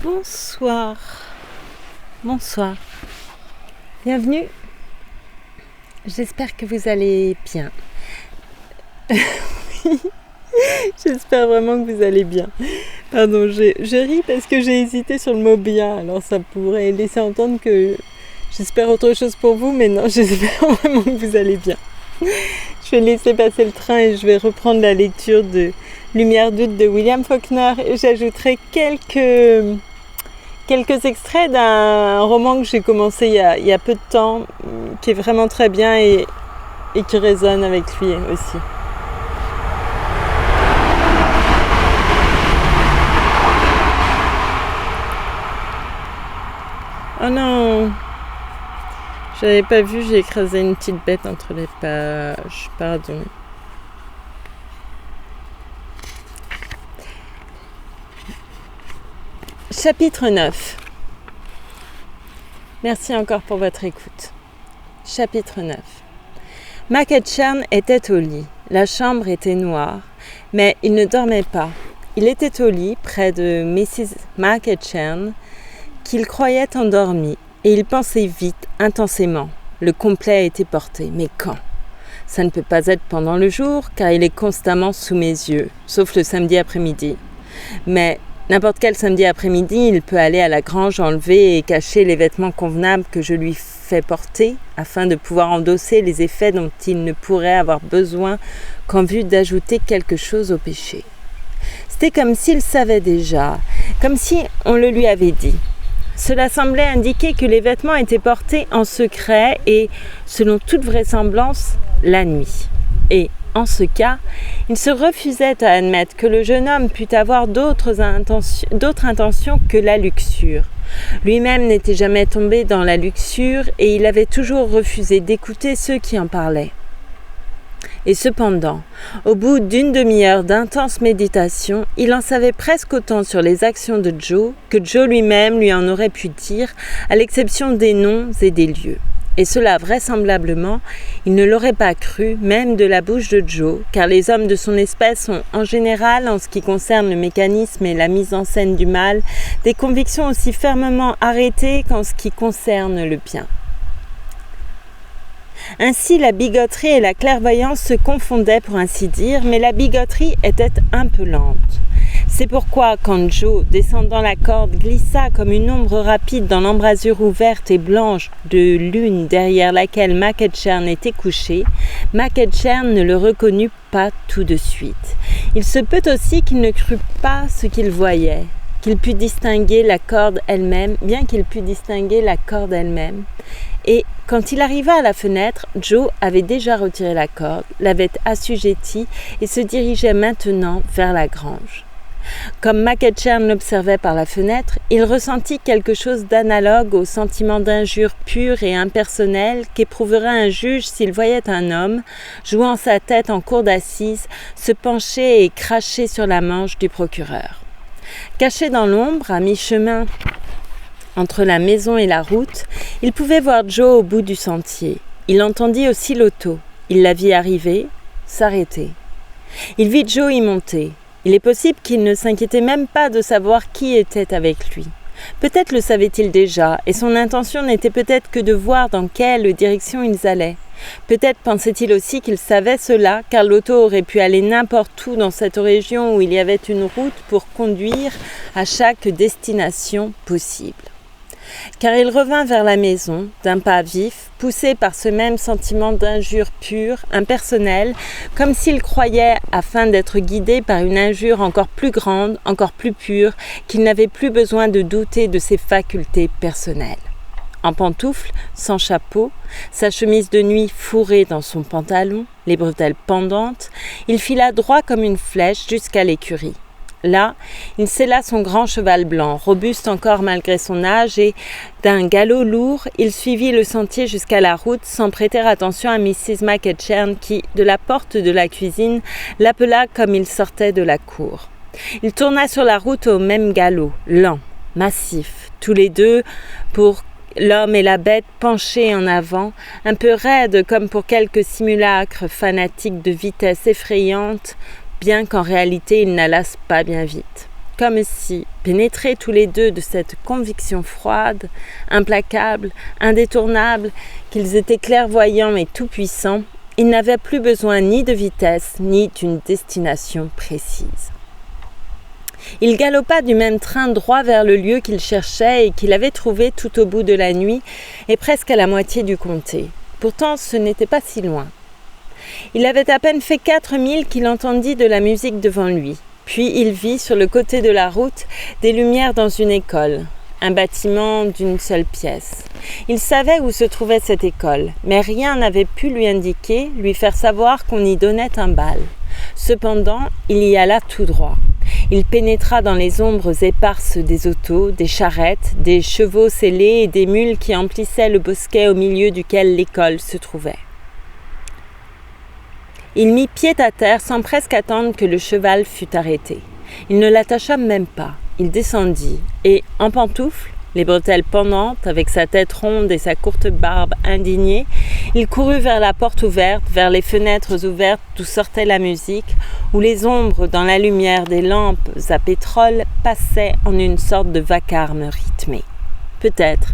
Bonsoir. Bonsoir. Bienvenue. J'espère que vous allez bien. J'espère vraiment que vous allez bien. Pardon, je ris parce que j'ai hésité sur le mot bien. Alors ça pourrait laisser entendre que j'espère autre chose pour vous, mais non, j'espère vraiment que vous allez bien. Je vais laisser passer le train et je vais reprendre la lecture de Lumière d'août de William Faulkner et j'ajouterai quelques extraits d'un roman que j'ai commencé il y a peu de temps, qui est vraiment très bien et qui résonne avec lui aussi. Oh non! J'avais pas vu, j'ai écrasé une petite bête entre les pages, pardon. Chapitre 9. Merci encore pour votre écoute. Chapitre 9. Mac Etchern était au lit. La chambre était noire, mais il ne dormait pas. Il était au lit, près de Mrs. Mac Etchern, qu'il croyait endormie, et il pensait vite, intensément. Le complet a été porté, mais quand ? Ça ne peut pas être pendant le jour, car il est constamment sous mes yeux, sauf le samedi après-midi. Mais n'importe quel samedi après-midi, il peut aller à la grange enlever et cacher les vêtements convenables que je lui fais porter, afin de pouvoir endosser les effets dont il ne pourrait avoir besoin qu'en vue d'ajouter quelque chose au péché. C'était comme s'il savait déjà, comme si on le lui avait dit. Cela semblait indiquer que les vêtements étaient portés en secret et, selon toute vraisemblance, la nuit. Et, en ce cas, il se refusait à admettre que le jeune homme pût avoir d'autres intentions que la luxure. Lui-même n'était jamais tombé dans la luxure et il avait toujours refusé d'écouter ceux qui en parlaient. Et cependant, au bout d'une demi-heure d'intense méditation, il en savait presque autant sur les actions de Joe que Joe lui-même lui en aurait pu dire, à l'exception des noms et des lieux. Et cela, vraisemblablement, il ne l'aurait pas cru, même de la bouche de Joe, car les hommes de son espèce ont, en général, en ce qui concerne le mécanisme et la mise en scène du mal, des convictions aussi fermement arrêtées qu'en ce qui concerne le bien. Ainsi, la bigoterie et la clairvoyance se confondaient pour ainsi dire, mais la bigoterie était un peu lente. C'est pourquoi, quand Joe, descendant la corde, glissa comme une ombre rapide dans l'embrasure ouverte et blanche de lune derrière laquelle Mac Etchern était couché, Mac Etchern ne le reconnut pas tout de suite. Il se peut aussi qu'il ne crût pas ce qu'il voyait, qu'il pût distinguer la corde elle-même, bien qu'il pût distinguer la corde elle-même. Et quand il arriva à la fenêtre, Joe avait déjà retiré la corde, l'avait assujettie et se dirigeait maintenant vers la grange. Comme Mac Etchern l'observait par la fenêtre, il ressentit quelque chose d'analogue au sentiment d'injure pure et impersonnelle qu'éprouverait un juge s'il voyait un homme, jouant sa tête en cour d'assises, se pencher et cracher sur la manche du procureur. Caché dans l'ombre, à mi-chemin entre la maison et la route, il pouvait voir Joe au bout du sentier. Il entendit aussi l'auto. Il la vit arriver, s'arrêter. Il vit Joe y monter. Il est possible qu'il ne s'inquiétait même pas de savoir qui était avec lui. Peut-être le savait-il déjà, et son intention n'était peut-être que de voir dans quelle direction ils allaient. Peut-être pensait-il aussi qu'il savait cela, car l'auto aurait pu aller n'importe où dans cette région où il y avait une route pour conduire à chaque destination possible. Car il revint vers la maison, d'un pas vif, poussé par ce même sentiment d'injure pure, impersonnelle, comme s'il croyait, afin d'être guidé par une injure encore plus grande, encore plus pure, qu'il n'avait plus besoin de douter de ses facultés personnelles. En pantoufles, sans chapeau, sa chemise de nuit fourrée dans son pantalon, les bretelles pendantes, il fila droit comme une flèche jusqu'à l'écurie. Là, il sella son grand cheval blanc, robuste encore malgré son âge, et, d'un galop lourd, il suivit le sentier jusqu'à la route sans prêter attention à Mrs. Mac Etchern qui, de la porte de la cuisine, l'appela comme il sortait de la cour. Il tourna sur la route au même galop, lent, massif, tous les deux, pour l'homme et la bête penchés en avant, un peu raides comme pour quelque simulacre fanatique de vitesse effrayante, bien qu'en réalité ils n'allassent pas bien vite. comme si, pénétrés tous les deux de cette conviction froide, implacable, indétournable, qu'ils étaient clairvoyants et tout-puissants, ils n'avaient plus besoin ni de vitesse, ni d'une destination précise. Il galopa du même train droit vers le lieu qu'il cherchait et qu'il avait trouvé tout au bout de la nuit et presque à la moitié du comté. Pourtant, ce n'était pas si loin. Il avait à peine fait 4 milles qu'il entendit de la musique devant lui. Puis il vit sur le côté de la route des lumières dans une école, un bâtiment d'une seule pièce. Il savait où se trouvait cette école, mais rien n'avait pu lui indiquer, lui faire savoir qu'on y donnait un bal. Cependant, il y alla tout droit. Il pénétra dans les ombres éparses des autos, des charrettes, des chevaux sellés et des mules qui emplissaient le bosquet au milieu duquel l'école se trouvait. Il mit pied à terre sans presque attendre que le cheval fût arrêté. Il ne l'attacha même pas. Il descendit et, en pantoufles, les bretelles pendantes, avec sa tête ronde et sa courte barbe indignée, il courut vers la porte ouverte, vers les fenêtres ouvertes d'où sortait la musique, où les ombres dans la lumière des lampes à pétrole passaient en une sorte de vacarme rythmé. Peut-être,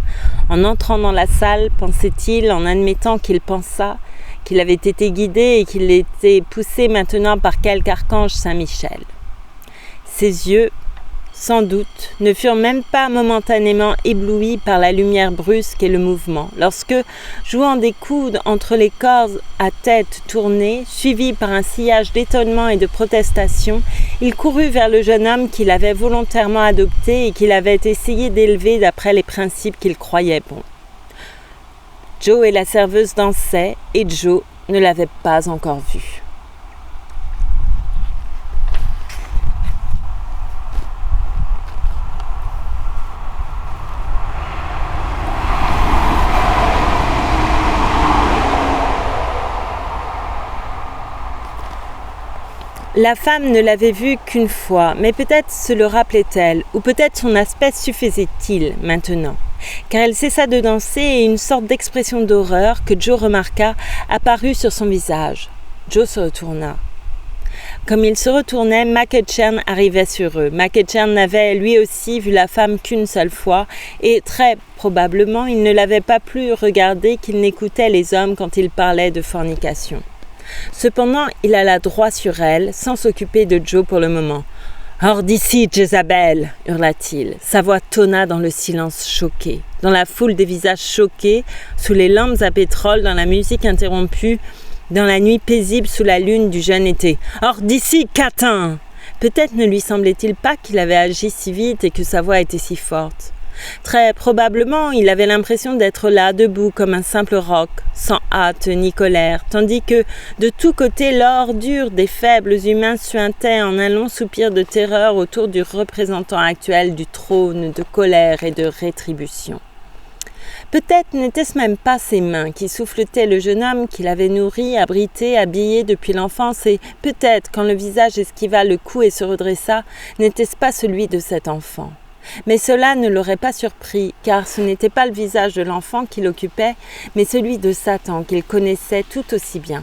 en entrant dans la salle, pensait-il, en admettant qu'il pensât, qu'il avait été guidé et qu'il était poussé maintenant par quelque archange Saint-Michel. Ses yeux, sans doute, ne furent même pas momentanément éblouis par la lumière brusque et le mouvement, lorsque, jouant des coudes entre les cordes à tête tournée, suivi par un sillage d'étonnement et de protestation, il courut vers le jeune homme qu'il avait volontairement adopté et qu'il avait essayé d'élever d'après les principes qu'il croyait bons. Joe et la serveuse dansaient, et Joe ne l'avait pas encore vu. La femme ne l'avait vu qu'une fois, mais peut-être se le rappelait-elle, ou peut-être son aspect suffisait-il maintenant, car elle cessa de danser et une sorte d'expression d'horreur que Joe remarqua apparut sur son visage. Joe se retourna. Comme il se retournait, Mac Etchern arrivait sur eux. Mac Etchern n'avait lui aussi vu la femme qu'une seule fois, et très probablement il ne l'avait pas plus regardée qu'il n'écoutait les hommes quand ils parlaient de fornication. Cependant, il alla droit sur elle, sans s'occuper de Joe pour le moment. « Hors d'ici, Jézabel !» hurla-t-il. Sa voix tonna dans le silence choqué. Dans la foule des visages choqués, sous les lampes à pétrole, dans la musique interrompue, dans la nuit paisible sous la lune du jeune été. « Hors d'ici, catin !» Peut-être ne lui semblait-il pas qu'il avait agi si vite et que sa voix était si forte. Très probablement, il avait l'impression d'être là, debout, comme un simple roc, sans hâte ni colère, tandis que, de tous côtés, l'ordure des faibles humains suintait en un long soupir de terreur autour du représentant actuel du trône de colère et de rétribution. Peut-être n'était-ce même pas ses mains qui souffletaient le jeune homme qu'il avait nourri, abrité, habillé depuis l'enfance, et peut-être, quand le visage esquiva le cou et se redressa, n'était-ce pas celui de cet enfant. Mais cela ne l'aurait pas surpris, car ce n'était pas le visage de l'enfant qui l'occupait, mais celui de Satan qu'il connaissait tout aussi bien.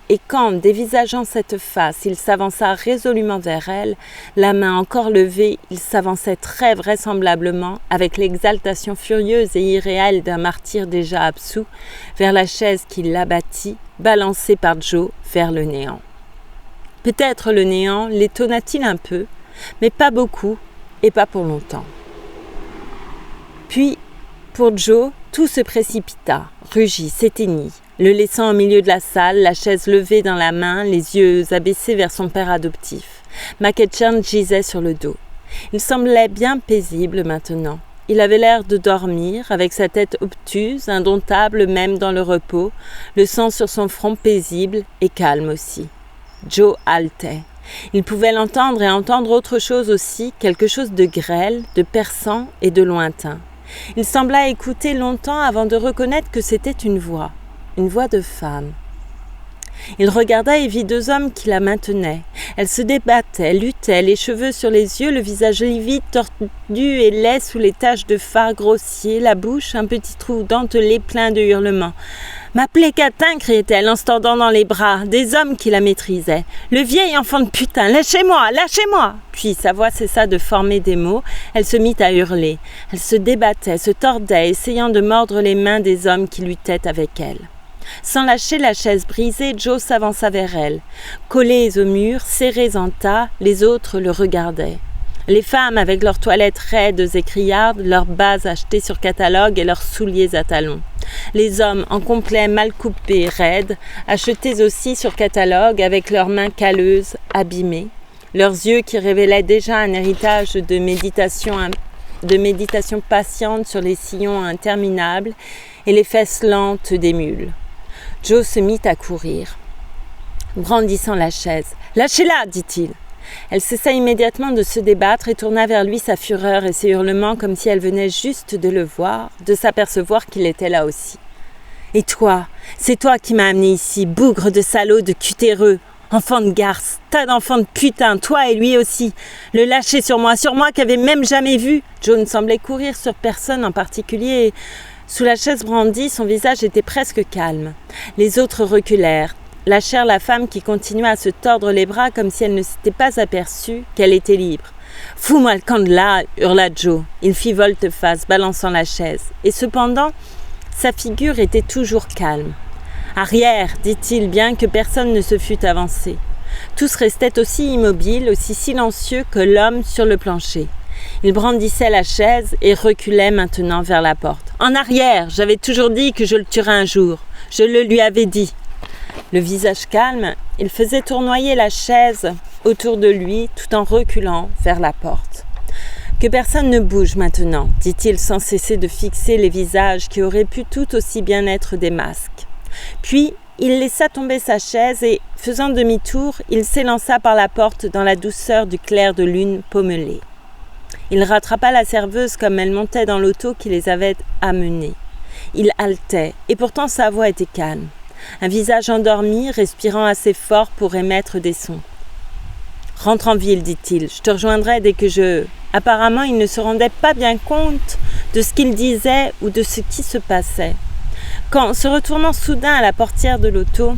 Et quand, dévisageant cette face, il s'avança résolument vers elle, la main encore levée, il s'avançait très vraisemblablement, avec l'exaltation furieuse et irréelle d'un martyr déjà absous, vers la chaise qui l'abattit, balancée par Joe, vers le néant. Peut-être le néant l'étonna-t-il un peu, mais pas beaucoup, et pas pour longtemps. Puis, pour Joe, tout se précipita, rugit, s'éteignit, le laissant au milieu de la salle, la chaise levée dans la main, les yeux abaissés vers son père adoptif. Mac Etchern gisait sur le dos. Il semblait bien paisible maintenant. Il avait l'air de dormir, avec sa tête obtuse, indomptable même dans le repos, le sang sur son front paisible et calme aussi. Joe haletait. Il pouvait l'entendre et entendre autre chose aussi, quelque chose de grêle, de perçant et de lointain. Il sembla écouter longtemps avant de reconnaître que c'était une voix de femme. Il regarda et vit 2 hommes qui la maintenaient. Elle se débattait, luttait, les cheveux sur les yeux, le visage livide, tordu et laid sous les taches de fard grossier, la bouche, un petit trou dentelé plein de hurlements. M'appelez Catin, criait-elle en se tordant dans les bras des hommes qui la maîtrisaient. Le vieil enfant de putain, lâchez-moi, lâchez-moi! Puis sa voix cessa de former des mots, elle se mit à hurler. Elle se débattait, se tordait, essayant de mordre les mains des hommes qui luttaient avec elle. Sans lâcher la chaise brisée, Joe s'avança vers elle. Collés au mur, serrés en tas, les autres le regardaient. Les femmes avec leurs toilettes raides et criardes, leurs bas achetés sur catalogue et leurs souliers à talons. Les hommes en complet mal coupés, raides, achetés aussi sur catalogue avec leurs mains calleuses, abîmées, leurs yeux qui révélaient déjà un héritage de méditation patiente sur les sillons interminables et les fesses lentes des mules. Joe se mit à courir, brandissant la chaise. « Lâchez-la » dit-il. Elle cessa immédiatement de se débattre et tourna vers lui sa fureur et ses hurlements comme si elle venait juste de le voir, de s'apercevoir qu'il était là aussi. « Et toi, c'est toi qui m'as amené ici, bougre de salaud, de cutéreux, enfant de garce, tas d'enfants de putain, toi et lui aussi. Le lâcher sur moi qu'avait même jamais vu. » Joe ne semblait courir sur personne en particulier et, sous la chaise brandie, son visage était presque calme. Les autres reculèrent. Lâchèrent la femme qui continuait à se tordre les bras comme si elle ne s'était pas aperçue qu'elle était libre. « Fous-moi le camp de là !» hurla Joe. Il fit volte-face, balançant la chaise. Et cependant, sa figure était toujours calme. « Arrière !» dit-il, bien que personne ne se fût avancé. Tous restaient aussi immobiles, aussi silencieux que l'homme sur le plancher. Il brandissait la chaise et reculait maintenant vers la porte. « En arrière ! J'avais toujours dit que je le tuerais un jour. Je le lui avais dit. » Le visage calme, il faisait tournoyer la chaise autour de lui tout en reculant vers la porte. « Que personne ne bouge maintenant, » dit-il sans cesser de fixer les visages qui auraient pu tout aussi bien être des masques. Puis, il laissa tomber sa chaise et, faisant demi-tour, il s'élança par la porte dans la douceur du clair de lune pommelée. Il rattrapa la serveuse comme elle montait dans l'auto qui les avait amenés. Il haletait, et pourtant sa voix était calme. Un visage endormi, respirant assez fort pour émettre des sons. « Rentre en ville, dit-il, je te rejoindrai dès que je... » Apparemment, il ne se rendait pas bien compte de ce qu'il disait ou de ce qui se passait. Quand, se retournant soudain à la portière de l'auto,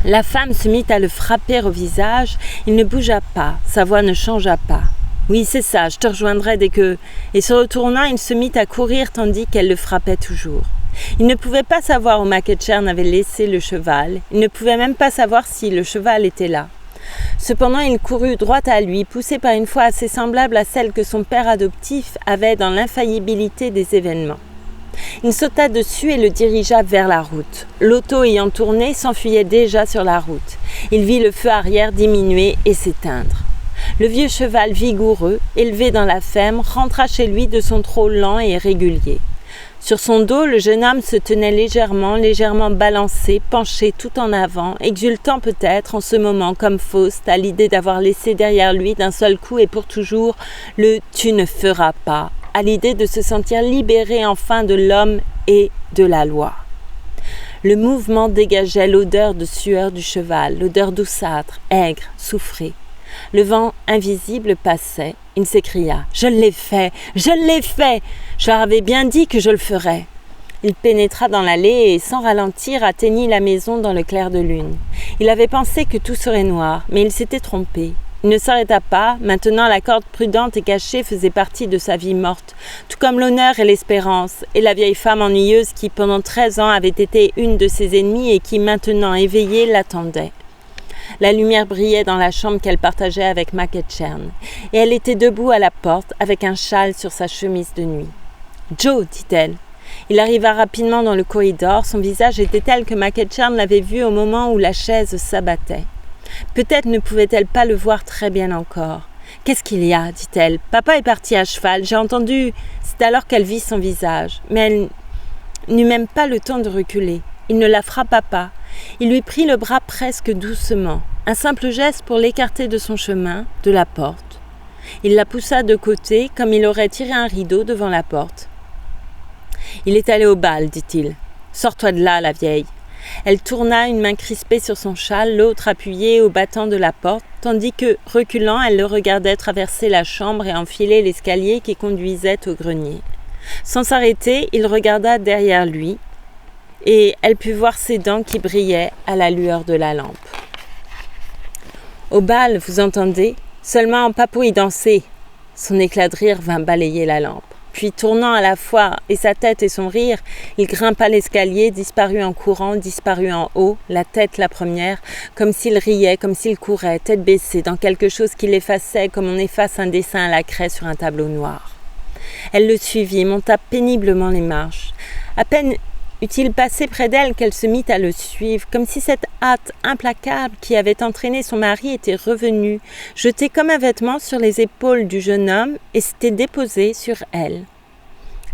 la femme se mit à le frapper au visage, il ne bougea pas, sa voix ne changea pas. « Oui, c'est ça, je te rejoindrai dès que... » Et se retournant, il se mit à courir tandis qu'elle le frappait toujours. Il ne pouvait pas savoir où McEachern avait laissé le cheval. Il ne pouvait même pas savoir si le cheval était là. Cependant, il courut droit à lui, poussé par une foi assez semblable à celle que son père adoptif avait dans l'infaillibilité des événements. Il sauta dessus et le dirigea vers la route. L'auto ayant tourné s'enfuyait déjà sur la route. Il vit le feu arrière diminuer et s'éteindre. Le vieux cheval vigoureux, élevé dans la ferme, rentra chez lui de son trot lent et régulier. Sur son dos, le jeune homme se tenait légèrement balancé, penché tout en avant, exultant peut-être en ce moment comme Faust à l'idée d'avoir laissé derrière lui d'un seul coup et pour toujours le « tu ne feras pas », à l'idée de se sentir libéré enfin de l'homme et de la loi. Le mouvement dégageait l'odeur de sueur du cheval, l'odeur douceâtre, aigre, soufrée. Le vent invisible passait. Il s'écria « Je l'ai fait! Je l'ai fait! Je leur avais bien dit que je le ferais !» Il pénétra dans l'allée et, sans ralentir, atteignit la maison dans le clair de lune. Il avait pensé que tout serait noir, mais il s'était trompé. Il ne s'arrêta pas. Maintenant, la corde prudente et cachée faisait partie de sa vie morte, tout comme l'honneur et l'espérance, et la vieille femme ennuyeuse qui, pendant 13 ans, avait été une de ses ennemies et qui, maintenant éveillée, l'attendait. La lumière brillait dans la chambre qu'elle partageait avec McEachern, et elle était debout à la porte avec un châle sur sa chemise de nuit. « Joe !» dit-elle. Il arriva rapidement dans le corridor. Son visage était tel que McEachern l'avait vu au moment où la chaise s'abattait. Peut-être ne pouvait-elle pas le voir très bien encore. « Qu'est-ce qu'il y a ?» dit-elle. « Papa est parti à cheval, j'ai entendu... » C'est alors qu'elle vit son visage, mais elle n'eut même pas le temps de reculer. Il ne la frappa pas. Il lui prit le bras presque doucement, un simple geste pour l'écarter de son chemin, de la porte. Il la poussa de côté comme il aurait tiré un rideau devant la porte. « Il est allé au bal, dit-il. Sors-toi de là, la vieille. » Elle tourna une main crispée sur son châle, l'autre appuyée au battant de la porte, tandis que, reculant, elle le regardait traverser la chambre et enfiler l'escalier qui conduisait au grenier. Sans s'arrêter, il regarda derrière lui. et elle put voir ses dents qui brillaient à la lueur de la lampe. « Au bal, vous entendez ? Seulement Papou y dansait !» Son éclat de rire vint balayer la lampe. Puis, tournant à la fois et sa tête et son rire, il grimpa l'escalier, disparut en courant, disparut en haut, la tête la première, comme s'il riait, comme s'il courait, tête baissée, dans quelque chose qui l'effaçait comme on efface un dessin à la craie sur un tableau noir. Elle le suivit, monta péniblement les marches. À peine eut-il passé près d'elle qu'elle se mit à le suivre, comme si cette hâte implacable qui avait entraîné son mari était revenue, jetée comme un vêtement sur les épaules du jeune homme et s'était déposée sur elle.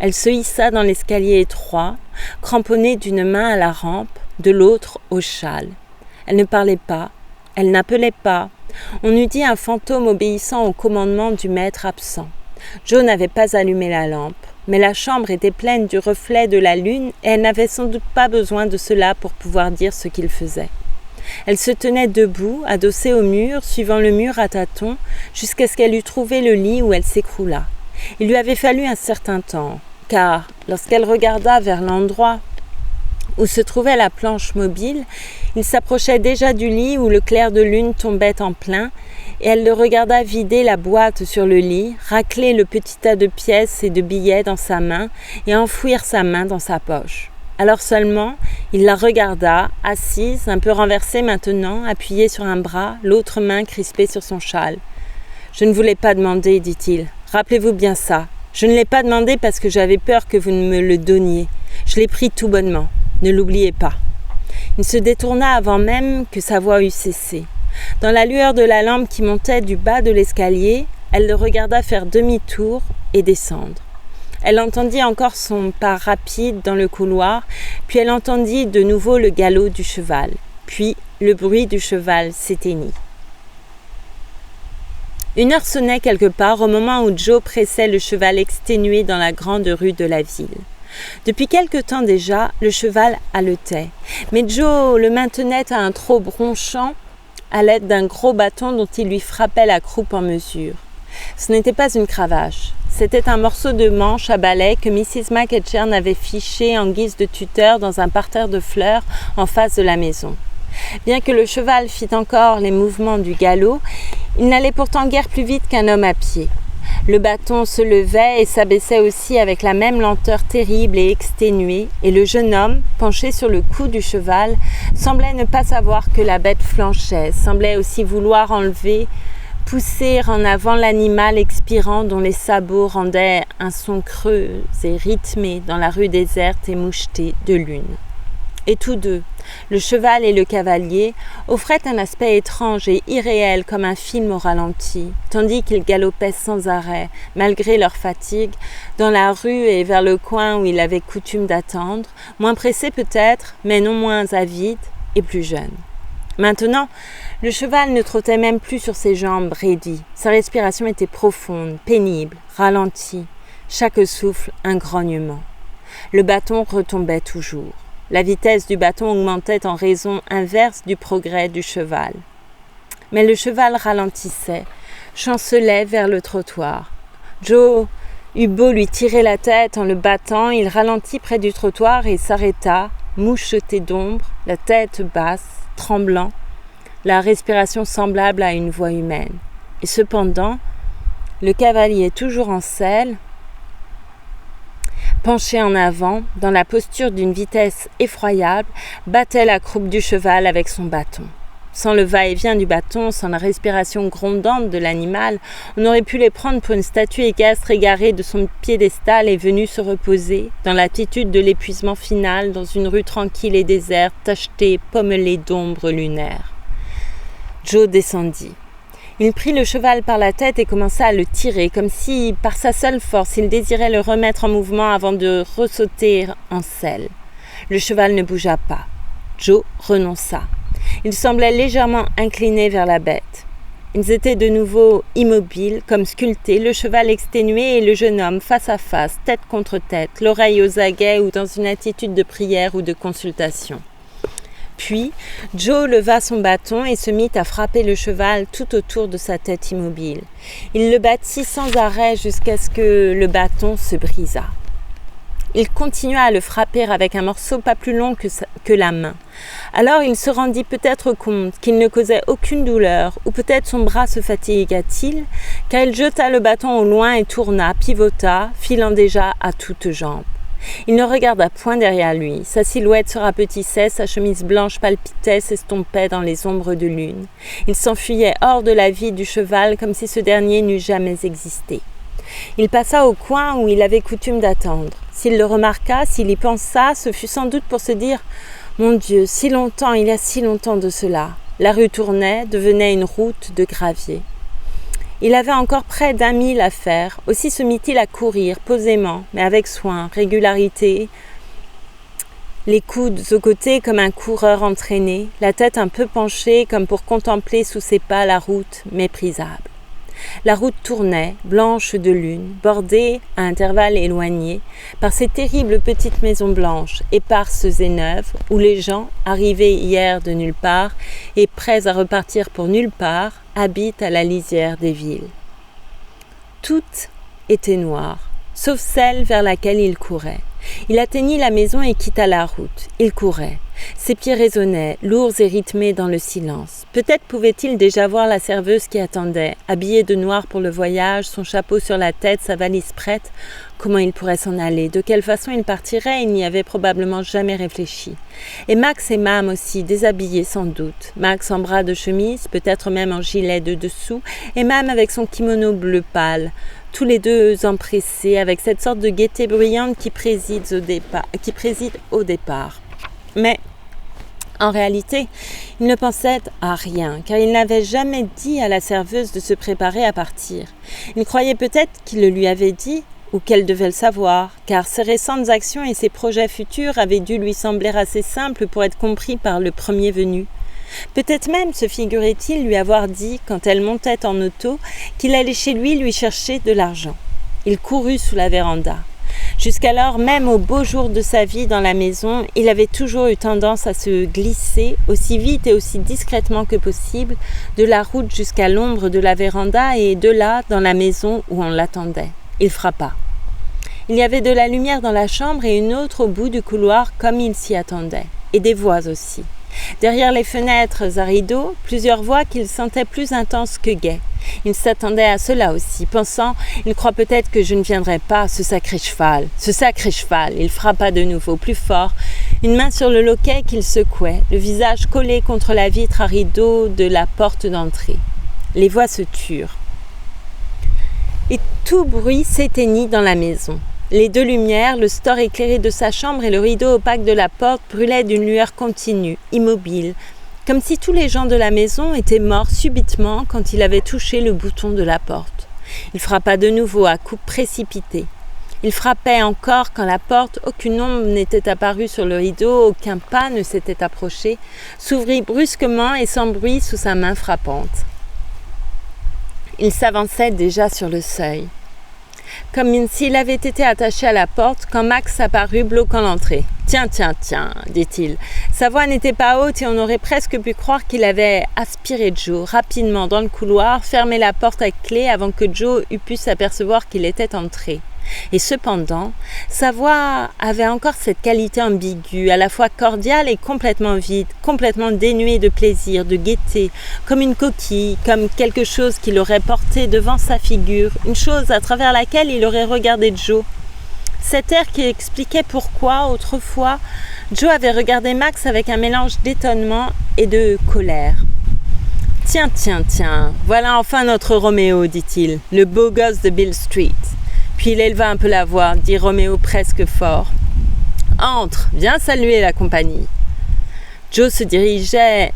Elle se hissa dans l'escalier étroit, cramponnée d'une main à la rampe, de l'autre au châle. Elle ne parlait pas, elle n'appelait pas. On eût dit un fantôme obéissant au commandement du maître absent. Joe n'avait pas allumé la lampe, mais la chambre était pleine du reflet de la lune et elle n'avait sans doute pas besoin de cela pour pouvoir dire ce qu'il faisait. Elle se tenait debout, adossée au mur, suivant le mur à tâtons, jusqu'à ce qu'elle eût trouvé le lit où elle s'écroula. Il lui avait fallu un certain temps, car lorsqu'elle regarda vers l'endroit où se trouvait la planche mobile, il s'approchait déjà du lit où le clair de lune tombait en plein, et elle le regarda vider la boîte sur le lit, racler le petit tas de pièces et de billets dans sa main et enfouir sa main dans sa poche. Alors seulement, il la regarda, assise, un peu renversée maintenant, appuyée sur un bras, l'autre main crispée sur son châle. « Je ne vous l'ai pas demandé, dit-il. Rappelez-vous bien ça. Je ne l'ai pas demandé parce que j'avais peur que vous ne me le donniez. Je l'ai pris tout bonnement. Ne l'oubliez pas. » Il se détourna avant même que sa voix eût cessé. Dans la lueur de la lampe qui montait du bas de l'escalier, elle le regarda faire demi-tour et descendre. Elle entendit encore son pas rapide dans le couloir, puis elle entendit de nouveau le galop du cheval. Puis le bruit du cheval s'éteignit. Une heure sonnait quelque part au moment où Joe pressait le cheval exténué dans la grande rue de la ville. Depuis quelque temps déjà, le cheval haletait, mais Joe le maintenait à un trot bronchant à l'aide d'un gros bâton dont il lui frappait la croupe en mesure. Ce n'était pas une cravache, c'était un morceau de manche à balai que Mrs. McEachern avait fiché en guise de tuteur dans un parterre de fleurs en face de la maison. Bien que le cheval fît encore les mouvements du galop, il n'allait pourtant guère plus vite qu'un homme à pied. Le bâton se levait et s'abaissait aussi avec la même lenteur terrible et exténuée, et le jeune homme, penché sur le cou du cheval, semblait ne pas savoir que la bête flanchait, semblait aussi vouloir pousser en avant l'animal expirant dont les sabots rendaient un son creux et rythmé dans la rue déserte et mouchetée de lune. Et tous deux, le cheval et le cavalier, offraient un aspect étrange et irréel comme un film au ralenti, tandis qu'ils galopaient sans arrêt, malgré leur fatigue, dans la rue et vers le coin où il avait coutume d'attendre, moins pressés peut-être, mais non moins avides et plus jeunes. Maintenant, le cheval ne trottait même plus sur ses jambes raidies. Sa respiration était profonde, pénible, ralentie, chaque souffle un grognement. Le bâton retombait toujours. La vitesse du bâton augmentait en raison inverse du progrès du cheval. Mais le cheval ralentissait, chancelait vers le trottoir. Joe eut beau lui tirer la tête en le battant, il ralentit près du trottoir et s'arrêta, moucheté d'ombre, la tête basse, tremblant, la respiration semblable à une voix humaine. Et cependant, le cavalier toujours en selle, penché en avant, dans la posture d'une vitesse effroyable, battait la croupe du cheval avec son bâton. Sans le va-et-vient du bâton, sans la respiration grondante de l'animal, on aurait pu les prendre pour une statue équestre égarée de son piédestal et venue se reposer, dans l'attitude de l'épuisement final, dans une rue tranquille et déserte, tachetée, pommelée d'ombres lunaires. Joe descendit. Il prit le cheval par la tête et commença à le tirer, comme si, par sa seule force, il désirait le remettre en mouvement avant de ressauter en selle. Le cheval ne bougea pas. Joe renonça. Il semblait légèrement incliné vers la bête. Ils étaient de nouveau immobiles, comme sculptés, le cheval exténué et le jeune homme face à face, tête contre tête, l'oreille aux aguets ou dans une attitude de prière ou de consultation. Puis, Joe leva son bâton et se mit à frapper le cheval tout autour de sa tête immobile. Il le battit sans arrêt jusqu'à ce que le bâton se brisât. Il continua à le frapper avec un morceau pas plus long que la main. Alors il se rendit peut-être compte qu'il ne causait aucune douleur, ou peut-être son bras se fatigua-t-il, car il jeta le bâton au loin et tourna, pivota, filant déjà à toutes jambes. Il ne regarda point derrière lui. Sa silhouette se rapetissait, sa chemise blanche palpitait, s'estompait dans les ombres de lune. Il s'enfuyait hors de la vie du cheval comme si ce dernier n'eût jamais existé. Il passa au coin où il avait coutume d'attendre. S'il le remarqua, s'il y pensa, ce fut sans doute pour se dire « Mon Dieu, si longtemps, il y a si longtemps de cela !» La rue tournait, devenait une route de gravier. Il avait encore près d'1 mille à faire, aussi se mit-il à courir, posément, mais avec soin, régularité, les coudes aux côtés comme un coureur entraîné, la tête un peu penchée comme pour contempler sous ses pas la route méprisable. La route tournait, blanche de lune, bordée à intervalles éloignés par ces terribles petites maisons blanches, éparses et neuves, où les gens, arrivés hier de nulle part et prêts à repartir pour nulle part, habitent à la lisière des villes. Toutes étaient noires, sauf celle vers laquelle il courait. Il atteignit la maison et quitta la route. Il courait. Ses pieds résonnaient, lourds et rythmés dans le silence. Peut-être pouvait-il déjà voir la serveuse qui attendait, habillée de noir pour le voyage, son chapeau sur la tête, sa valise prête. Comment il pourrait s'en aller? De quelle façon il partirait? Il n'y avait probablement jamais réfléchi. Et Max et Mam aussi, déshabillés sans doute. Max en bras de chemise, peut-être même en gilet de dessous, et Mam avec son kimono bleu pâle. Tous les deux empressés, avec cette sorte de gaieté bruyante qui préside au départ. Mais en réalité, il ne pensait à rien, car il n'avait jamais dit à la serveuse de se préparer à partir. Il croyait peut-être qu'il le lui avait dit, ou qu'elle devait le savoir, car ses récentes actions et ses projets futurs avaient dû lui sembler assez simples pour être compris par le premier venu. Peut-être même se figurait-il lui avoir dit, quand elle montait en auto, qu'il allait chez lui chercher de l'argent. Il courut sous la véranda. Jusqu'alors, même au beau jour de sa vie dans la maison, il avait toujours eu tendance à se glisser, aussi vite et aussi discrètement que possible, de la route jusqu'à l'ombre de la véranda et de là, dans la maison où on l'attendait. Il frappa. Il y avait de la lumière dans la chambre et une autre au bout du couloir comme il s'y attendait, et des voix aussi. Derrière les fenêtres à rideaux, plusieurs voix qu'il sentait plus intenses que gaies. Il s'attendait à cela aussi, pensant « Il croit peut-être que je ne viendrai pas, ce sacré cheval !» Ce sacré cheval. Il frappa de nouveau, plus fort, une main sur le loquet qu'il secouait, le visage collé contre la vitre à rideaux de la porte d'entrée. Les voix se turent. Et tout bruit s'éteignit dans la maison. Les deux lumières, le store éclairé de sa chambre et le rideau opaque de la porte brûlaient d'une lueur continue, immobile, comme si tous les gens de la maison étaient morts subitement quand il avait touché le bouton de la porte. Il frappa de nouveau à coups précipités. Il frappait encore quand la porte, aucune ombre n'était apparue sur le rideau, aucun pas ne s'était approché, s'ouvrit brusquement et sans bruit sous sa main frappante. Il s'avançait déjà sur le seuil. Comme s'il avait été attaché à la porte quand Max apparut bloquant l'entrée. « Tiens, dit-il. » Sa voix n'était pas haute et on aurait presque pu croire qu'il avait aspiré Joe rapidement dans le couloir, fermé la porte à clé avant que Joe eût pu s'apercevoir qu'il était entré. Et cependant, sa voix avait encore cette qualité ambiguë, à la fois cordiale et complètement vide, complètement dénuée de plaisir, de gaieté, comme une coquille, comme quelque chose qu'il aurait porté devant sa figure, une chose à travers laquelle il aurait regardé Joe. Cet air qui expliquait pourquoi, autrefois, Joe avait regardé Max avec un mélange d'étonnement et de colère. « Tiens, voilà enfin notre Roméo, dit-il, le beau gosse de Beale Street. » Puis il éleva un peu la voix, dit Roméo presque fort. « Entre, viens saluer la compagnie. » Joe se dirigeait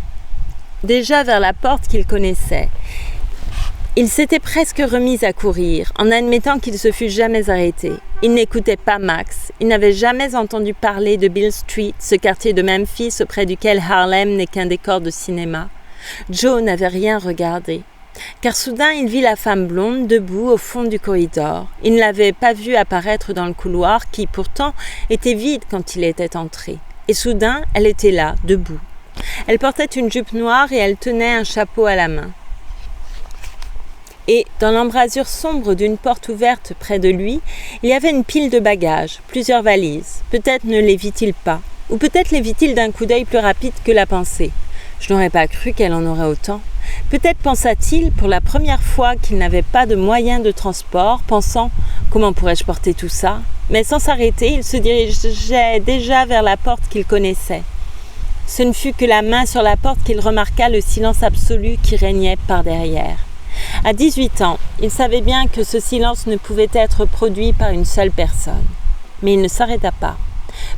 déjà vers la porte qu'il connaissait. Il s'était presque remis à courir, en admettant qu'il se fût jamais arrêté. Il n'écoutait pas Max. Il n'avait jamais entendu parler de Beale Street, ce quartier de Memphis auprès duquel Harlem n'est qu'un décor de cinéma. Joe n'avait rien regardé. Car soudain, il vit la femme blonde debout au fond du corridor. Il ne l'avait pas vue apparaître dans le couloir qui, pourtant, était vide quand il était entré. Et soudain, elle était là, debout. Elle portait une jupe noire et elle tenait un chapeau à la main. Et dans l'embrasure sombre d'une porte ouverte près de lui, il y avait une pile de bagages, plusieurs valises. Peut-être ne les vit-il pas, ou peut-être les vit-il d'un coup d'œil plus rapide que la pensée. Je n'aurais pas cru qu'elle en aurait autant. Peut-être pensa-t-il pour la première fois qu'il n'avait pas de moyen de transport, pensant « Comment pourrais-je porter tout ça ?» Mais sans s'arrêter, il se dirigeait déjà vers la porte qu'il connaissait. Ce ne fut que la main sur la porte qu'il remarqua le silence absolu qui régnait par derrière. À 18 ans, il savait bien que ce silence ne pouvait être produit par une seule personne. Mais il ne s'arrêta pas.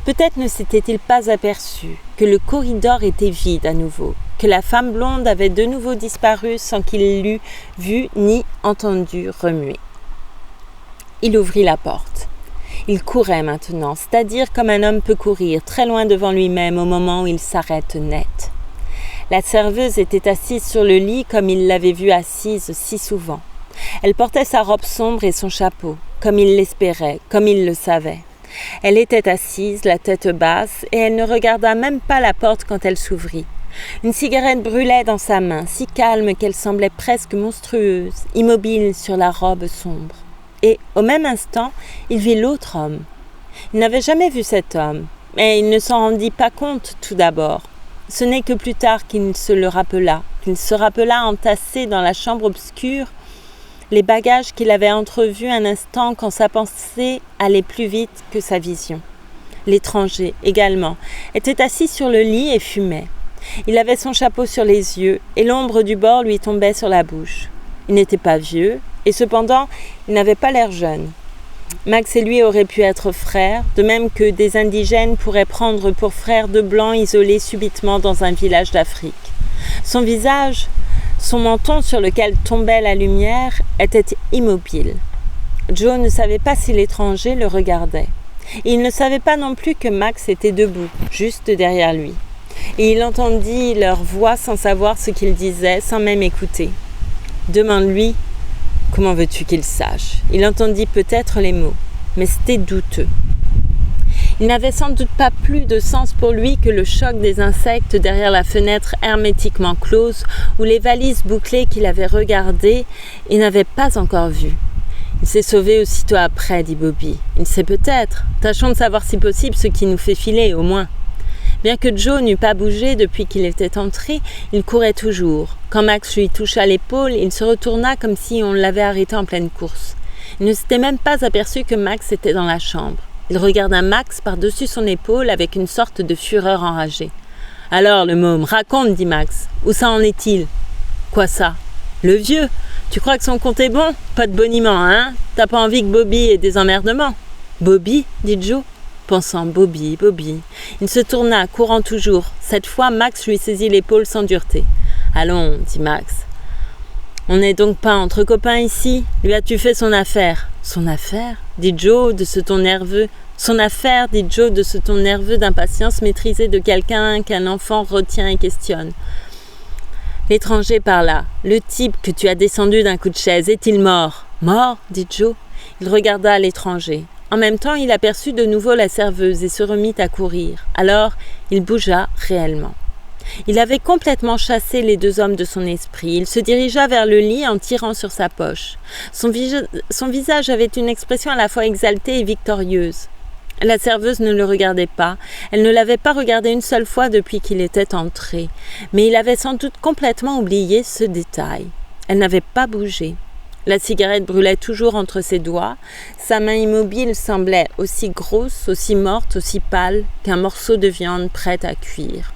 Peut-être ne s'était-il pas aperçu que le corridor était vide à nouveau, que la femme blonde avait de nouveau disparu sans qu'il l'eût vue ni entendu remuer. Il ouvrit la porte. Il courait maintenant, c'est-à-dire comme un homme peut courir, très loin devant lui-même au moment où il s'arrête net. La serveuse était assise sur le lit comme il l'avait vue assise si souvent. Elle portait sa robe sombre et son chapeau, comme il l'espérait, comme il le savait. Elle était assise, la tête basse, et elle ne regarda même pas la porte quand elle s'ouvrit. Une cigarette brûlait dans sa main, si calme qu'elle semblait presque monstrueuse, immobile sur la robe sombre. Et, au même instant, il vit l'autre homme. Il n'avait jamais vu cet homme, mais il ne s'en rendit pas compte tout d'abord. Ce n'est que plus tard qu'il se le rappela, qu'il se rappela entassé dans la chambre obscure, les bagages qu'il avait entrevus un instant quand sa pensée allait plus vite que sa vision. L'étranger, également, était assis sur le lit et fumait. Il avait son chapeau sur les yeux et l'ombre du bord lui tombait sur la bouche. Il n'était pas vieux et cependant, il n'avait pas l'air jeune. Max et lui auraient pu être frères, de même que des indigènes pourraient prendre pour frères deux blancs isolés subitement dans un village d'Afrique. Son visage, son menton sur lequel tombait la lumière, était immobile. Joe ne savait pas si l'étranger le regardait. Et il ne savait pas non plus que Max était debout, juste derrière lui. Et il entendit leur voix sans savoir ce qu'ils disaient, sans même écouter. « Demande-lui, comment veux-tu qu'il sache ?» Il entendit peut-être les mots, mais c'était douteux. Il n'avait sans doute pas plus de sens pour lui que le choc des insectes derrière la fenêtre hermétiquement close ou les valises bouclées qu'il avait regardées et n'avait pas encore vues. « Il s'est sauvé aussitôt après, dit Bobby. Il sait peut-être. Tâchons de savoir si possible ce qui nous fait filer, au moins. » Bien que Joe n'eût pas bougé depuis qu'il était entré, il courait toujours. Quand Max lui toucha l'épaule, il se retourna comme si on l'avait arrêté en pleine course. Il ne s'était même pas aperçu que Max était dans la chambre. Il regarda Max par-dessus son épaule avec une sorte de fureur enragée. « Alors, le môme, raconte, dit Max. Où ça en est-il ?»« Quoi ça ? Le vieux ? Tu crois que son compte est bon ? Pas de boniment, hein ? T'as pas envie que Bobby ait des emmerdements ? »« Bobby ?» dit Joe. Pensant Bobby. Il se tourna, courant toujours. Cette fois, Max lui saisit l'épaule sans dureté. « Allons, dit Max. On n'est donc pas entre copains ici ? Lui as-tu fait son affaire ? » « Son affaire ?» dit Joe de ce ton nerveux. « Son affaire ?» dit Joe de ce ton nerveux d'impatience maîtrisée de quelqu'un qu'un enfant retient et questionne. L'étranger parla. « Le type que tu as descendu d'un coup de chaise, est-il mort ?»« Mort ?» dit Joe. Il regarda l'étranger. En même temps, il aperçut de nouveau la serveuse et se remit à courir. Alors, il bougea réellement. Il avait complètement chassé les deux hommes de son esprit. Il se dirigea vers le lit en tirant sur sa poche. Son visage avait une expression à la fois exaltée et victorieuse. La serveuse ne le regardait pas. Elle ne l'avait pas regardé une seule fois depuis qu'il était entré. Mais il avait sans doute complètement oublié ce détail. Elle n'avait pas bougé. La cigarette brûlait toujours entre ses doigts. Sa main immobile semblait aussi grosse, aussi morte, aussi pâle qu'un morceau de viande prête à cuire.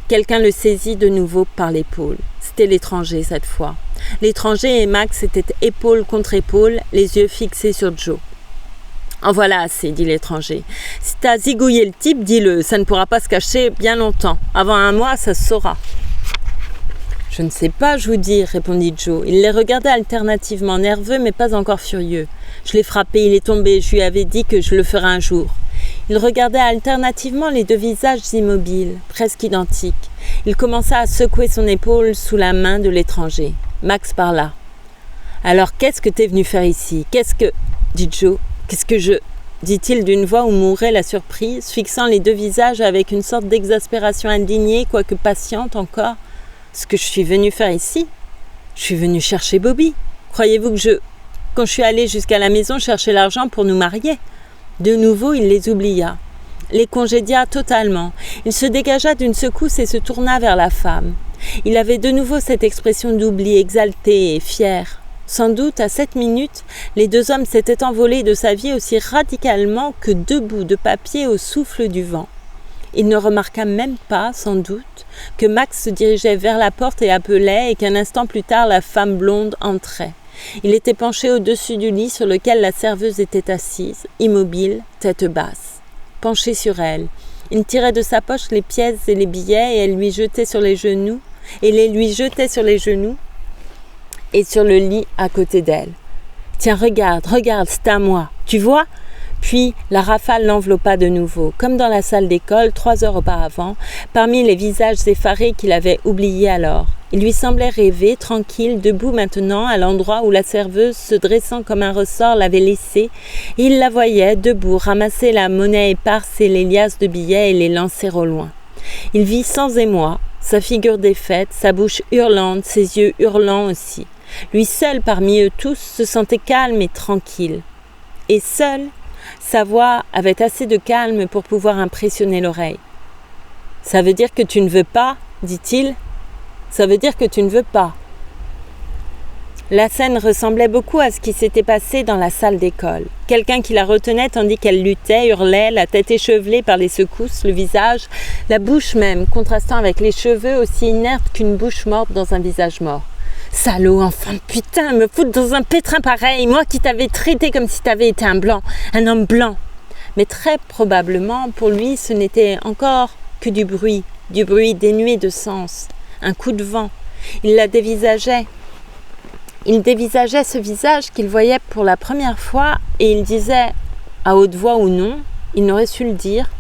Quelqu'un le saisit de nouveau par l'épaule. C'était l'étranger cette fois. L'étranger et Max étaient épaule contre épaule, les yeux fixés sur Joe. « En voilà assez, dit l'étranger. Si t'as zigouillé le type, dis-le, ça ne pourra pas se cacher bien longtemps. Avant un mois, ça se saura. » « Je ne sais pas, je vous dis, répondit Joe. Il les regardait alternativement nerveux, mais pas encore furieux. Je l'ai frappé, il est tombé, je lui avais dit que je le ferais un jour. Il regardait alternativement les deux visages immobiles, presque identiques. Il commença à secouer son épaule sous la main de l'étranger. Max parla. « Alors, qu'est-ce que t'es venu faire ici ? Qu'est-ce que... » dit Joe. « Qu'est-ce que je... » dit-il d'une voix où mourait la surprise, fixant les deux visages avec une sorte d'exaspération indignée, quoique patiente encore. « Ce que je suis venu faire ici ? Je suis venu chercher Bobby. » Croyez-vous que quand je suis allée jusqu'à la maison chercher l'argent pour nous marier ? De nouveau, il les oublia, les congédia totalement. Il se dégagea d'une secousse et se tourna vers la femme. Il avait de nouveau cette expression d'oubli exalté et fier. Sans doute, à cette minute, les deux hommes s'étaient envolés de sa vie aussi radicalement que deux bouts de papier au souffle du vent. Il ne remarqua même pas, sans doute, que Max se dirigeait vers la porte et appelait, et qu'un instant plus tard, la femme blonde entrait. Il était penché au-dessus du lit sur lequel la serveuse était assise, immobile, tête basse. Penché sur elle, il tirait de sa poche les pièces et les billets et elle lui jetait sur les genoux, et les lui jetait sur les genoux et sur le lit à côté d'elle. « Tiens, regarde, c'est à moi, tu vois ?» Puis la rafale l'enveloppa de nouveau, comme dans la salle d'école 3 heures auparavant, parmi les visages effarés qu'il avait oubliés alors. Il lui semblait rêver, tranquille, debout maintenant, à l'endroit où la serveuse, se dressant comme un ressort, l'avait laissé, et il la voyait, debout, ramasser la monnaie éparse et les liasses de billets et les lancer au loin. Il vit sans émoi, sa figure défaite, sa bouche hurlante, ses yeux hurlants aussi. Lui seul parmi eux tous se sentait calme et tranquille. Et seul, sa voix avait assez de calme pour pouvoir impressionner l'oreille. « Ça veut dire que tu ne veux pas ?» dit-il. « Ça veut dire que tu ne veux pas. » La scène ressemblait beaucoup à ce qui s'était passé dans la salle d'école. Quelqu'un qui la retenait tandis qu'elle luttait, hurlait, la tête échevelée par les secousses, le visage, la bouche même, contrastant avec les cheveux aussi inertes qu'une bouche morte dans un visage mort. « Salaud, enfant de putain, me foutre dans un pétrin pareil, moi qui t'avais traité comme si t'avais été un blanc, un homme blanc. » Mais très probablement, pour lui, ce n'était encore que du bruit dénué de sens, un coup de vent. Il la dévisageait. Il dévisageait ce visage qu'il voyait pour la première fois et il disait, à haute voix ou non, il n'aurait su le dire,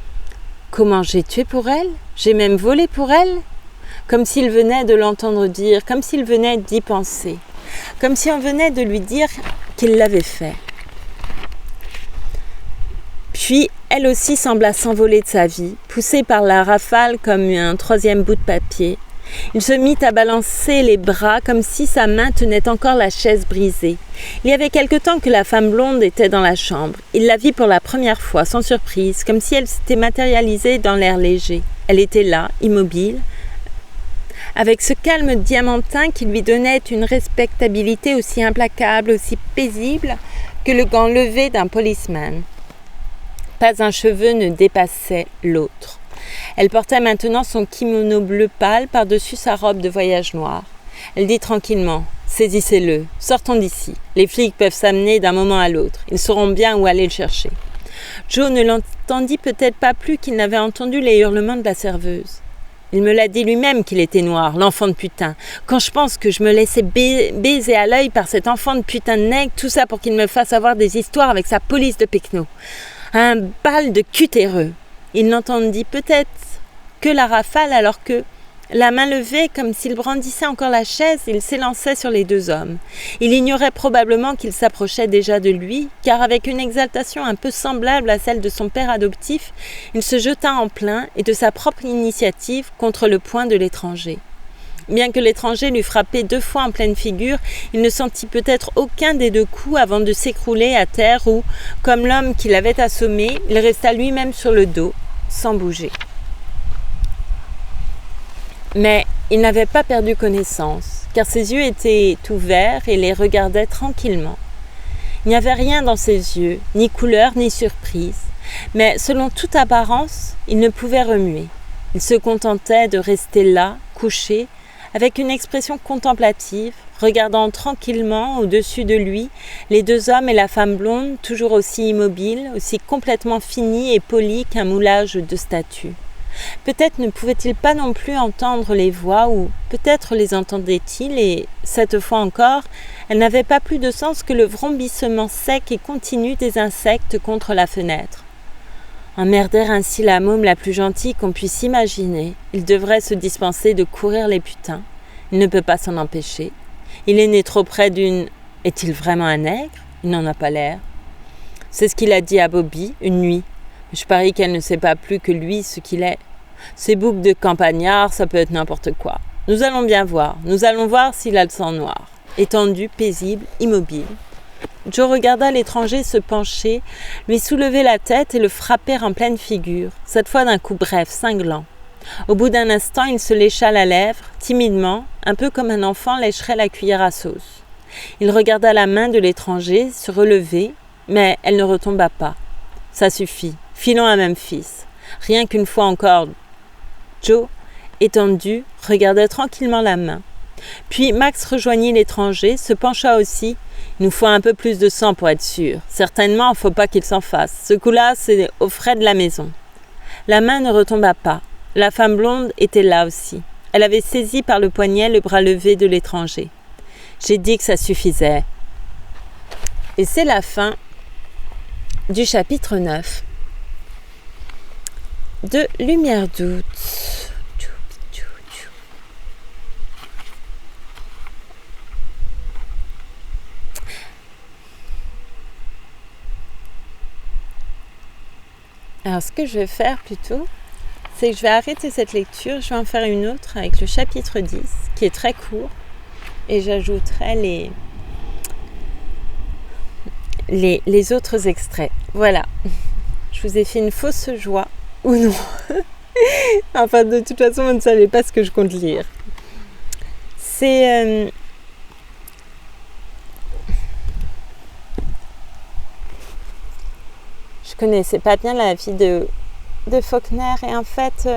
« Comment j'ai tué pour elle ? J'ai même volé pour elle ?» Comme s'il venait de l'entendre dire, comme s'il venait d'y penser, comme si on venait de lui dire qu'il l'avait fait. Puis, elle aussi sembla s'envoler de sa vie, poussée par la rafale comme un troisième bout de papier. Il se mit à balancer les bras comme si sa main tenait encore la chaise brisée. Il y avait quelque temps que la femme blonde était dans la chambre. Il la vit pour la première fois, sans surprise, comme si elle s'était matérialisée dans l'air léger. Elle était là, immobile, avec ce calme diamantin qui lui donnait une respectabilité aussi implacable, aussi paisible que le gant levé d'un policeman. Pas un cheveu ne dépassait l'autre. Elle portait maintenant son kimono bleu pâle par-dessus sa robe de voyage noire. Elle dit tranquillement « Saisissez-le, sortons d'ici. Les flics peuvent s'amener d'un moment à l'autre. Ils sauront bien où aller le chercher. » Joe ne l'entendit peut-être pas plus qu'il n'avait entendu les hurlements de la serveuse. Il me l'a dit lui-même qu'il était noir, l'enfant de putain. Quand je pense que je me laissais baiser à l'œil par cet enfant de putain de nègre, tout ça pour qu'il me fasse avoir des histoires avec sa police de Pecno. Un bal de cutéreux. Il n'entendit peut-être que la rafale alors que, la main levée comme s'il brandissait encore la chaise, il s'élançait sur les deux hommes. Il ignorait probablement qu'il s'approchait déjà de lui, car avec une exaltation un peu semblable à celle de son père adoptif, il se jeta en plein et de sa propre initiative contre le poing de l'étranger. Bien que l'étranger l'eût frappé 2 fois en pleine figure, il ne sentit peut-être aucun des 2 coups avant de s'écrouler à terre où, comme l'homme qui l'avait assommé, il resta lui-même sur le dos, sans bouger. Mais il n'avait pas perdu connaissance, car ses yeux étaient ouverts et les regardaient tranquillement. Il n'y avait rien dans ses yeux, ni couleur ni surprise, mais selon toute apparence, il ne pouvait remuer. Il se contentait de rester là, couché, avec une expression contemplative, regardant tranquillement au-dessus de lui les 2 hommes et la femme blonde, toujours aussi immobiles, aussi complètement finis et polis qu'un moulage de statue. Peut-être ne pouvait-il pas non plus entendre les voix, ou peut-être les entendait-il, et, cette fois encore, elles n'avaient pas plus de sens que le vrombissement sec et continu des insectes contre la fenêtre. Emmerder ainsi la môme la plus gentille qu'on puisse imaginer, il devrait se dispenser de courir les putains. Il ne peut pas s'en empêcher. Il est né trop près d'une... Est-il vraiment un nègre ? Il n'en a pas l'air. C'est ce qu'il a dit à Bobby, une nuit. Je parie qu'elle ne sait pas plus que lui ce qu'il est. Ces boucs de campagnard, ça peut être n'importe quoi. Nous allons bien voir. Nous allons voir s'il a le sang noir. étendu, paisible, immobile. Joe regarda l'étranger se pencher, lui soulever la tête et le frapper en pleine figure, cette fois d'un coup bref, cinglant. Au bout d'un instant, il se lécha la lèvre, timidement, un peu comme un enfant lécherait la cuillère à sauce. Il regarda la main de l'étranger se relever, mais elle ne retomba pas. Ça suffit, filons à Memphis. Rien qu'une fois encore, Joe, étendu, regardait tranquillement la main. Puis Max rejoignit l'étranger, se pencha aussi. Il nous faut un peu plus de sang pour être sûr. Certainement, il ne faut pas qu'il s'en fasse. Ce coup-là, c'est aux frais de la maison. La main ne retomba pas. La femme blonde était là aussi. Elle avait saisi par le poignet le bras levé de l'étranger. J'ai dit que ça suffisait. Et c'est la fin du chapitre 9 de Lumière d'août. Alors, ce que je vais faire plutôt, c'est que je vais arrêter cette lecture, je vais en faire une autre avec le chapitre 10, qui est très court, et j'ajouterai les autres extraits. Voilà, je vous ai fait une fausse joie, ou non. Enfin, de toute façon, vous ne savez pas ce que je compte lire. C'est... Je connaissais pas bien la vie de Faulkner et en fait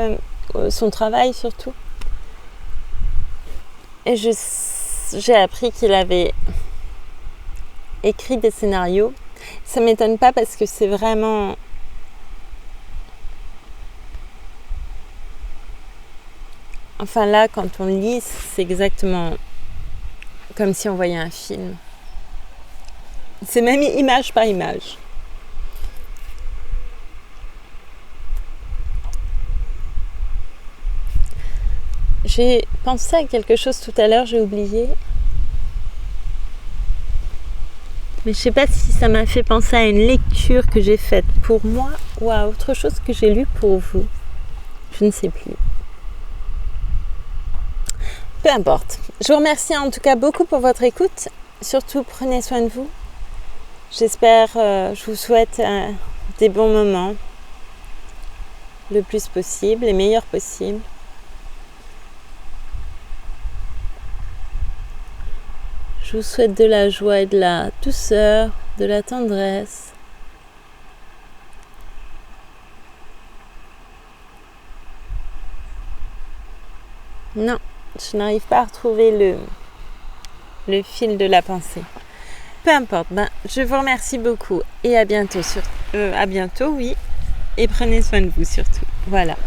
son travail surtout. Et j'ai appris qu'il avait écrit des scénarios. Ça m'étonne pas parce que c'est vraiment... Enfin là, quand on lit, c'est exactement comme si on voyait un film. C'est même image par image. J'ai pensé à quelque chose tout à l'heure, j'ai oublié. Mais je ne sais pas si ça m'a fait penser à une lecture que j'ai faite pour moi ou à autre chose que j'ai lu pour vous. Je ne sais plus. Peu importe. Je vous remercie en tout cas beaucoup pour votre écoute. Surtout, prenez soin de vous. J'espère, je vous souhaite des bons moments. Le plus possible, les meilleurs possibles. Je vous souhaite de la joie et de la douceur, de la tendresse. Non, je n'arrive pas à retrouver le fil de la pensée. Peu importe, je vous remercie beaucoup et à bientôt. À bientôt, oui. Et prenez soin de vous surtout. Voilà.